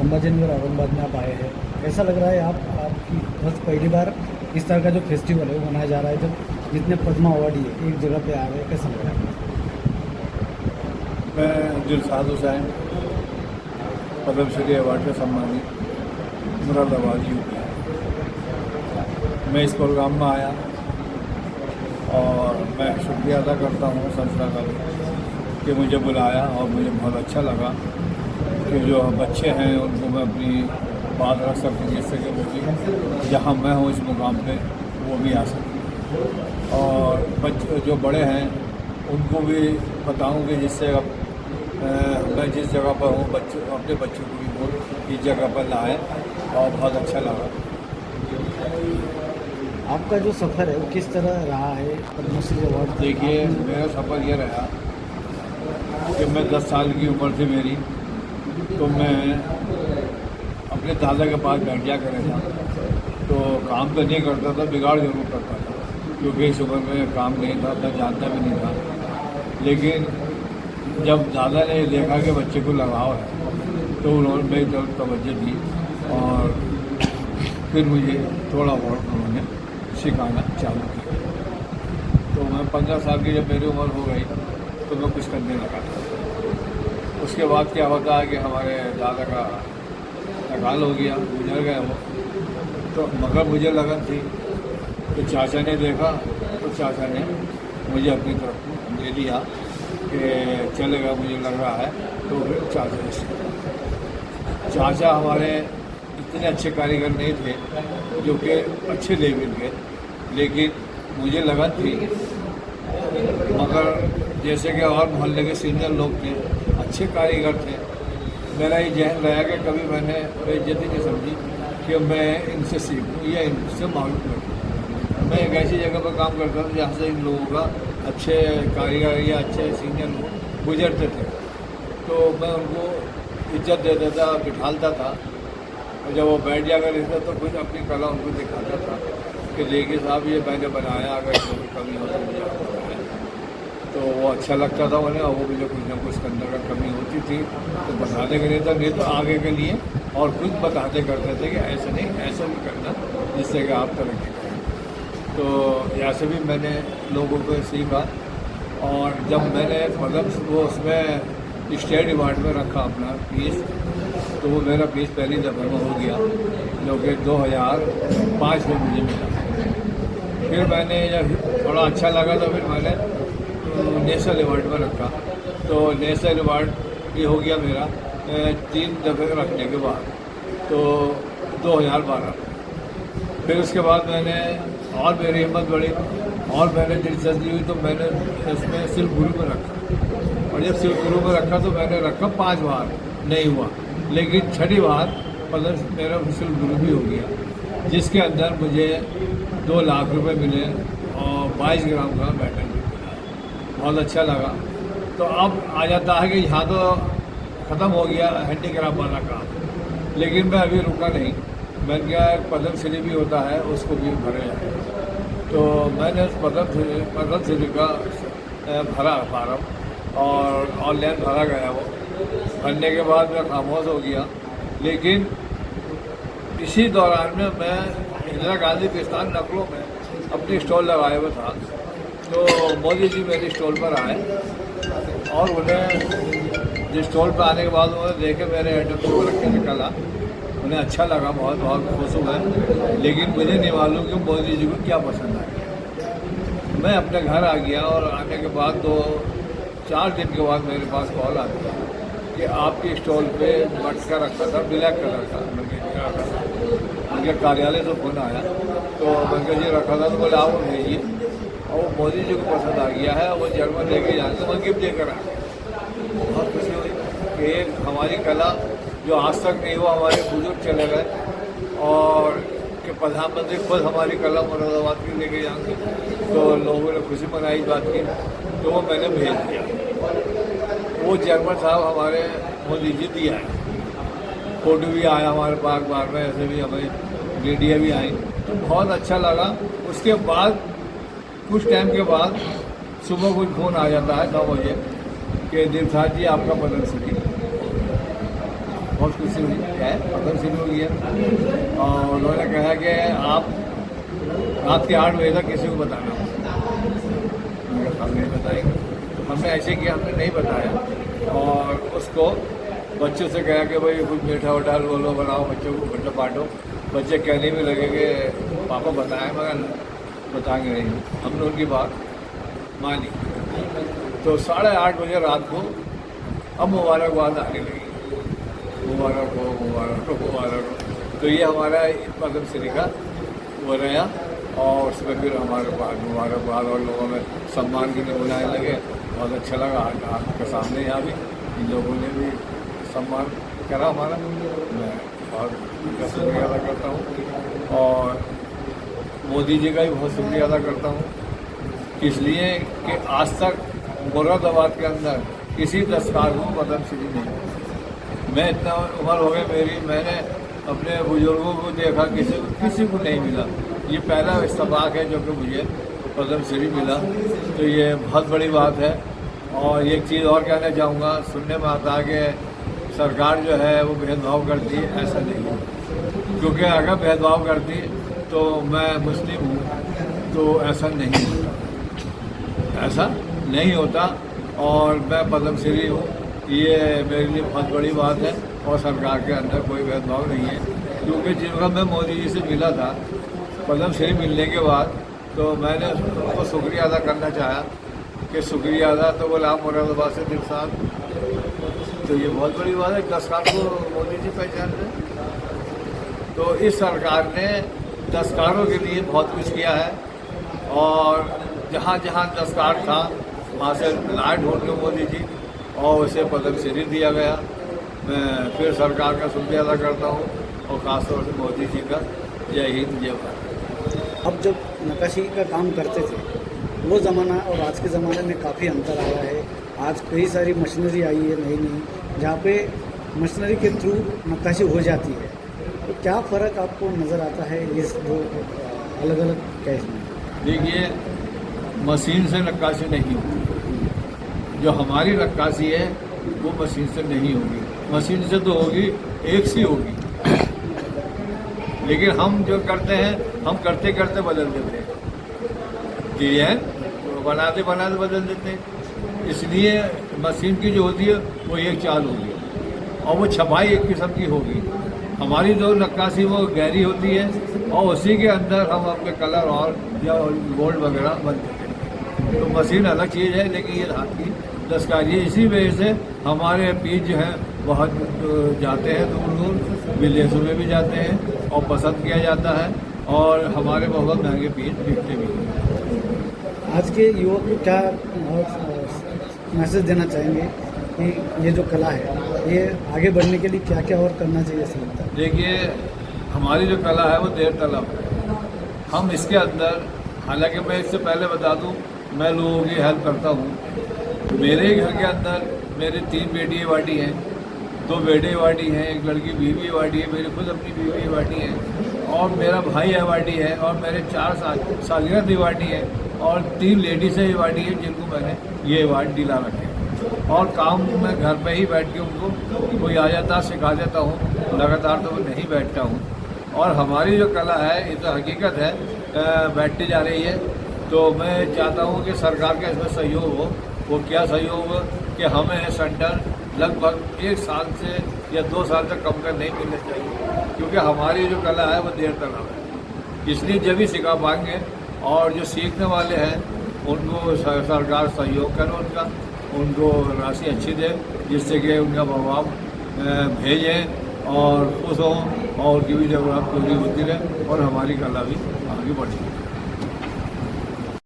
संभाजीनगर औरंगाबाद में आप आए हैं, कैसा लग रहा है? आपकी बस पहली बार इस तरह का जो फेस्टिवल है वो मनाया जा रहा है, जब जितने पद्मा अवार्डी है एक जगह पे आ रहे हैं, कैसा लग रहा है? मैं दिलशाद हुसैन, पद्मश्री अवार्ड से सम्मानित, मुरादाबाद यूपी। मैं इस प्रोग्राम में आया और मैं शुक्रिया अदा करता हूँ संस्था का कि मुझे बुलाया, और मुझे बहुत अच्छा लगा कि जो बच्चे हैं उनको मैं अपनी बात रख सकूँ, जिससे कि वो भी जहाँ मैं हूँ इस मुकाम पे वो भी आ सकें, और बच्चे जो बड़े हैं उनको भी बताऊँ कि जिससे मैं जिस जगह पर हूँ अपने बच्चों को भी वो इस जगह पर लाएँ, और बहुत अच्छा लगा। आपका जो सफ़र है वो किस तरह रहा है पद्मश्री अवार्ड? देखिए, मेरा सफ़र ये रहा कि मैं 10 साल की उम्र थी मेरी, तो मैं अपने दादा के पास बैठ जा कर था। तो काम तो नहीं करता था, बिगाड़ जरूर करता था, क्योंकि इस उम्र में काम नहीं था, मैं जानता भी नहीं था। लेकिन जब दादा ने देखा कि बच्चे को लगाव है, तो उन्होंने मेरी तरफ तवज्जो दी, और फिर मुझे थोड़ा बहुत उन्होंने सिखाना चालू किया। तो मैं 15 साल की जब मेरी उम्र हो गई तो मैं कुछ करने लगा था। उसके बाद क्या होता है कि हमारे दादा का इंतकाल हो गया, गुजर गए वो, तो मगर मुझे लगन थी। तो चाचा ने देखा, तो चाचा ने मुझे अपनी तरफ दे दिया कि चलेगा, मुझे लग रहा है। तो फिर चाचा से चाचा हमारे इतने अच्छे कारीगर नहीं थे जो कि अच्छे लेवल के, लेकिन मुझे लगन थी। मगर जैसे कि और मोहल्ले के सीनियर लोग थे, अच्छे कारीगर थे, मेरा ये जहन रहा कि कभी मैंने बेइज्जती नहीं समझी कि मैं इनसे सीखूं या इनसे मालूम करूँ। मैं एक ऐसी जगह पर काम करता था जहाँ से इन लोगों का अच्छे कारीगर या अच्छे सीनियर लोग गुजरते थे, तो मैं उनको इज्जत देता था, बिठालता था, और जब वो बैठ जाकर रहता तो कुछ अपनी कला उनको दिखाता था कि देखिए साहब, ये मैंने बनाया, अगर इसमें कोई कमी हो तो मुझे आप बताएं। तो वो अच्छा लगता था उन्हें, और वो मुझे कुछ ना कुछ करने का कमी होती थी तो बताने के लिए था, नहीं तो आगे के लिए और कुछ बताते करते थे कि ऐसा नहीं, ऐसा भी करना, जिससे कि आप तरक्की करें। तो ऐसे भी मैंने लोगों को सीखा, और जब मैंने मतलब वो उसमें स्टेट अवार्ड में रखा अपना पीस, तो वो मेरा पीस पहली दफ़ा में हो गया, जो कि 2005 में मुझे मिला। फिर मैंने जब थोड़ा अच्छा लगा तो फिर मैंने नेशनल अवार्ड में रखा, तो नेशनल अवार्ड ये हो गया मेरा 3 दफ़े रखने के बाद, तो 2012। फिर उसके बाद मैंने और मेरी हिम्मत बढ़ी, और मैंने दिलचस्पी हुई, तो मैंने इसमें सिल्क गुरु में रखा, और जब सिल्क गुरु में रखा तो मैंने रखा 5 बार, नहीं हुआ, लेकिन 6ठी बार मतलब मेरा सिल्क गुरु भी हो गया, जिसके अंदर मुझे 2 लाख रुपए मिले और 22 ग्राम का मेडल भी मिला। बहुत अच्छा लगा। तो अब आ जाता है कि यहाँ तो ख़त्म हो गया हैंडीक्राफ्ट वाला काम, लेकिन मैं अभी रुका नहीं। मैंने क्या, पद्मश्री भी होता है, उसको भी भरे जाए। तो मैंने उस पद्मश्री का भरा फार्म, और ऑनलाइन भरा गया। वो भरने के बाद मैं खामोश हो गया, लेकिन इसी दौरान में मैं इंदिरा गांधी पिस्तान नकलों में अपनी स्टॉल लगाए हुए था। तो मोदी जी मेरे स्टॉल पर आए, और उन्हें जिस स्टॉल पर आने के बाद उन्होंने देखे मेरे आइटम को रख के निकाला, उन्हें अच्छा लगा, बहुत बहुत खुश हुए। लेकिन मुझे नहीं मालूम कि मोदी जी को क्या पसंद आया। मैं अपने घर आ गया, और आने के बाद 2-4 दिन के बाद मेरे पास कॉल आती है कि आपकी स्टॉल पे मटका रखा था, ब्लैक कलर का, उनके कार्यालय से फोन आया। तो मैंने जी रखा था, तो बोले आओ भेजिए, और वो मोदी जी को पसंद आ गया है, वो जर्मन लेके जाने, तो मैं गिफ्ट देकर आ गया। बहुत खुशी हुई कि हमारी कला जो आज तक नहीं हुआ, हमारे बुजुर्ग चले गए, और कि प्रधानमंत्री खुद हमारी कला मुरादाबाद की लेके जाएंगे, तो लोगों ने खुशी मनाई इस बात की। तो वो मैंने भेज दिया। वो जर्मन साहब हमारे मोदी जी दिया है, फोटो भी आया हमारे पास अखबार में, ऐसे भी हमें मीडिया भी आई, तो बहुत अच्छा लगा। उसके बाद कुछ टाइम के बाद सुबह कुछ फ़ोन आ जाता है 9 बजे कि दिलशाद जी आपका पद्मश्री। बहुत खुशी हुई है, पदम श्री हो गया। और उन्होंने कहा कि आप रात के 8 बजे तक किसी को बताना, हम नहीं बताएंगे। तो हमने ऐसे किया, हमने नहीं बताया और उसको बच्चों से कहा कि भाई कुछ मीठा उठा बोलो, बनाओ, बच्चों को मतलब बांटो। बच्चे कहने भी लगे कि पापा बताएं, मगर बताएंगे नहीं। हमने उनकी बात मानी। तो 8:30 बजे रात को अब मुबारकबाद आने लगी, मुबारक हो, मुबारक हो, मुबारक हो। तो ये हमारा पद्म श्री का वो रहा। और उसमें फिर हमारे पास मुबारकबाद और लोगों में सम्मान के लिए बुलाने लगे। बहुत अच्छा लगा। आपके सामने यहाँ भी इन लोगों ने भी सम्मान करा हमारा। मैं बहुत उनका शुक्रिया अदा करता हूँ और मोदी जी का भी बहुत शुक्रिया अदा करता हूँ, इसलिए कि आज तक मुरादाबाद के अंदर किसी दस्तकार को पद्म श्री नहीं मिला। मैं इतना उम्र हो गई मेरी, मैंने अपने बुजुर्गों को देखा, किसी को नहीं मिला। ये पहला इत्तेफाक है जो कि मुझे पद्म श्री मिला, तो ये बहुत बड़ी बात है। और एक चीज़ और कहना चाहूँगा, सुनने में आता है कि सरकार जो है वो भेदभाव करती है, ऐसा नहीं है। क्योंकि अगर भेदभाव करती तो मैं मुस्लिम हूँ, तो ऐसा नहीं होता, ऐसा नहीं होता। और मैं पद्म श्री हूँ, ये मेरे लिए बहुत बड़ी बात है। और सरकार के अंदर कोई भेदभाव नहीं है, क्योंकि जिनका मैं मोदी जी से मिला था पद्म श्री मिलने के बाद, तो मैंने उनको शुक्रिया अदा करना चाहा कि शुक्रिया अदा, तो बोला आप मुरादाबाद से दिल साहब, तो ये बहुत बड़ी बात है। दस्तकार को मोदी जी पहचान रहे। तो इस सरकार ने दस्तकारों के लिए बहुत कुछ किया है और जहाँ जहाँ दस्तकार था वहाँ से लाए ढूंढ के मोदी जी और उसे पद्म श्री दिया गया। मैं फिर सरकार का शुक्रिया अदा करता हूँ और ख़ासतौर से मोदी जी का। जय हिंद, जय भारत। अब जब नक्काशी का काम करते थे वो ज़माना और आज के ज़माने में काफ़ी अंतर आया है। आज कई सारी मशीनरी आई है नई नई, जहाँ पे मशीनरी के थ्रू नक्काशी हो जाती है। तो क्या फ़र्क आपको नज़र आता है इस दो अलग अलग केस में? देखिए, मशीन से नक्काशी नहीं होगी। जो हमारी नक्काशी है वो मशीन से नहीं होगी। मशीन से तो होगी, एक सी होगी, लेकिन हम जो करते हैं हम करते करते बदल देते हैं। डिजाइन बनाते बनाते बदल देते हैं। इसलिए मशीन की जो होती है वो एक चाल होगी और वो छपाई एक किस्म की होगी। हमारी जो नक्काशी वो गहरी होती है और उसी के अंदर हम अपने कलर और या गोल्ड वगैरह बन देते हैं। तो मशीन अलग चीज़ है, लेकिन ये हाथ की दस्तकारी है। इसी वजह से हमारे पीस जो हैं बहुत जाते हैं दूर दूर, विदेशों में भी जाते हैं और पसंद किया जाता है और हमारे बहुत महंगे पीस बिकते भी हैं। आज के युवक को क्या मैसेज देना चाहेंगे कि ये जो कला है ये आगे बढ़ने के लिए क्या क्या और करना चाहिए ऐसा लगता है? देखिए, हमारी जो कला है वो देर तलब है। हम इसके अंदर, हालांकि मैं इससे पहले बता दूं, मैं लोगों की हेल्प करता हूं। मेरे घर के अंदर मेरी 3 बेटी वाटी हैं, 2 बेटे वाटी हैं, एक लड़की बीवी वाटी है, मेरी खुद अपनी बीवी वाटी है और मेरा भाई अवार्डी है और मेरे 4 सालिया दिवाटी है और 3 लेडीज़ अवार्डी है जिनको मैंने ये अवार्ड दिला रखे हैं। और काम मैं घर पे ही बैठ के उनको कोई आ जाता सिखा देता हूँ, लगातार तो नहीं बैठता हूँ। और हमारी जो कला है ये तो हकीकत है बैठती जा रही है। तो मैं चाहता हूँ कि सरकार का इसमें सहयोग हो। वो क्या सहयोग हो कि हमें सेंटर लगभग 1 साल से या 2 साल तक कम कर नहीं मिलने चाहिए, क्योंकि हमारी जो कला है वो देर तलब है। इसलिए जब भी सिखा पाएंगे और जो सीखने वाले हैं उनको सरकार सहयोग करे, उनको राशि अच्छी दे जिससे कि उनका प्रभाव भेजें और खुश हों और उनकी भी ज़रूरत पूरी होती रहे और हमारी कला भी आगे बढ़े।